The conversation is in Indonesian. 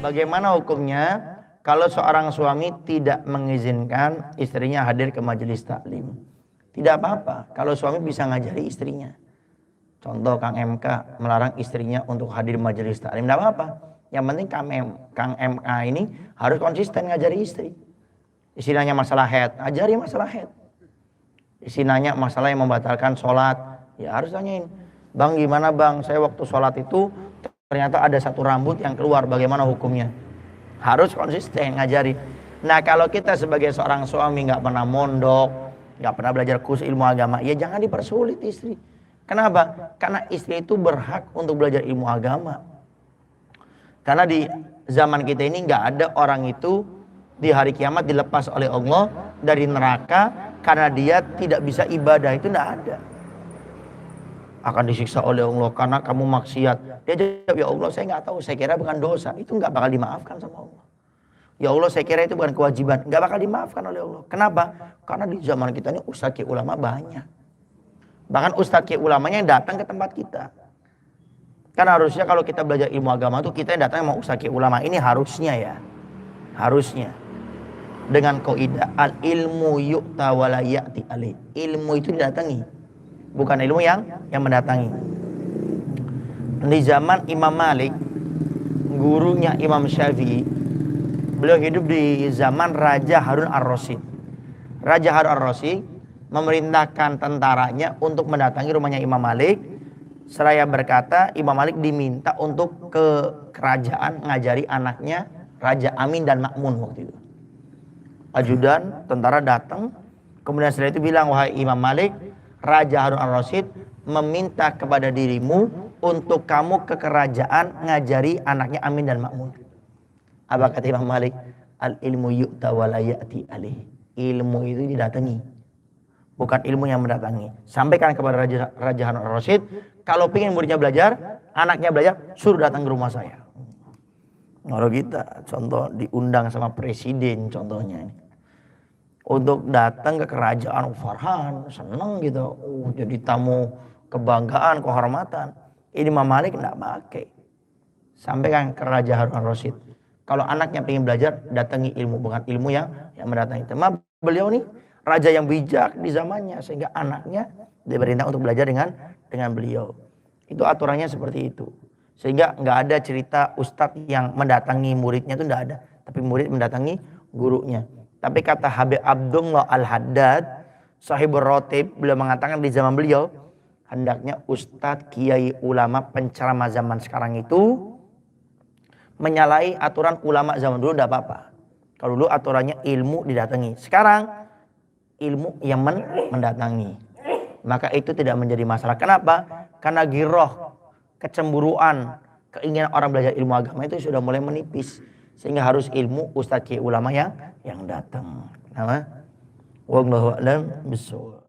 Bagaimana hukumnya kalau seorang suami tidak mengizinkan istrinya hadir ke majelis taklim? Tidak apa-apa kalau suami bisa ngajari istrinya. Contoh Kang MK melarang istrinya untuk hadir majelis taklim, tidak apa-apa. Yang penting Kang MK ini harus konsisten ngajari istri. Istri nanya masalah haid, ajari masalah haid. Istri nanya masalah yang membatalkan sholat, ya harus tanyain. Bang gimana bang, saya waktu sholat itu ternyata ada satu rambut yang keluar, bagaimana hukumnya? Harus konsisten ngajari. Nah kalau kita sebagai seorang suami nggak pernah mondok, nggak pernah belajar khusus ilmu agama, ya jangan dipersulit istri. Kenapa? Karena istri itu berhak untuk belajar ilmu agama. Karena di zaman kita ini nggak ada orang itu di hari kiamat dilepas oleh Allah dari neraka karena dia tidak bisa ibadah, itu nggak ada. Akan disiksa oleh Allah karena kamu maksiat. Dia jawab, ya Allah saya nggak tahu, saya kira bukan dosa, itu nggak bakal dimaafkan sama Allah. Ya Allah saya kira itu bukan kewajiban, nggak bakal dimaafkan oleh Allah. Kenapa? Karena di zaman kita ini ustadz ulama banyak. Bahkan ustadz ulamanya yang datang ke tempat kita. Kan harusnya kalau kita belajar ilmu agama tuh kita yang datang sama ustadz ulama. Ini harusnya ya. Harusnya. Dengan kaidah al ilmu yu'ta wa la ya'ti alaih. Ilmu itu didatangi, bukan ilmu yang mendatangi. Di zaman Imam Malik, gurunya Imam Syafi'i, beliau hidup di zaman Raja Harun ar-Rasyid. Raja Harun ar-Rasyid memerintahkan tentaranya untuk mendatangi rumahnya Imam Malik. Seraya berkata, Imam Malik diminta untuk ke kerajaan ngajari anaknya Raja Amin dan Makmun waktu itu. Ajudan tentara datang, kemudian setelah itu bilang, wahai Imam Malik, Raja Harun ar-Rasyid meminta kepada dirimu untuk kamu ke kerajaan ngajari anaknya Amin dan Makmun. Apa kata Imam Malik? Al ilmu yu'ta wa la ya'ti alaih. Ilmu itu didatangi, bukan ilmu yang mendatangi. Sampaikan kepada Raja Harun ar-Rasyid, kalau ingin muridnya belajar, anaknya belajar, suruh datang ke rumah saya. Kalau kita contoh diundang sama presiden contohnya ini, untuk datang ke kerajaan, Farhan seneng gitu, jadi tamu kebanggaan, kehormatan. Ini Imam Malik tidak pakai. Sampaikan ke Raja Harun ar-Rasyid, kalau anaknya ingin belajar, datangi ilmu, bukan ilmu yang mendatangi. Tapi beliau nih raja yang bijak di zamannya, sehingga anaknya diperintah untuk belajar dengan beliau. Itu aturannya seperti itu. Sehingga nggak ada cerita ustadz yang mendatangi muridnya, itu nggak ada. Tapi murid mendatangi gurunya. Tapi kata Habib Abdullah Al-Haddad, Sahibur Rotib, beliau mengatakan di zaman beliau, hendaknya ustadz, kiai, ulama, penceramah zaman sekarang itu menyalahi aturan ulama zaman dulu, tidak apa-apa. Kalau dulu aturannya ilmu didatangi, sekarang ilmu yang mendatangi. Maka itu tidak menjadi masalah. Kenapa? Karena giroh, kecemburuan, keinginan orang belajar ilmu agama itu sudah mulai menipis. Sehingga harus ilmu ustadz, kiai, ulama yang datang. Wallahu a'lam bishawab.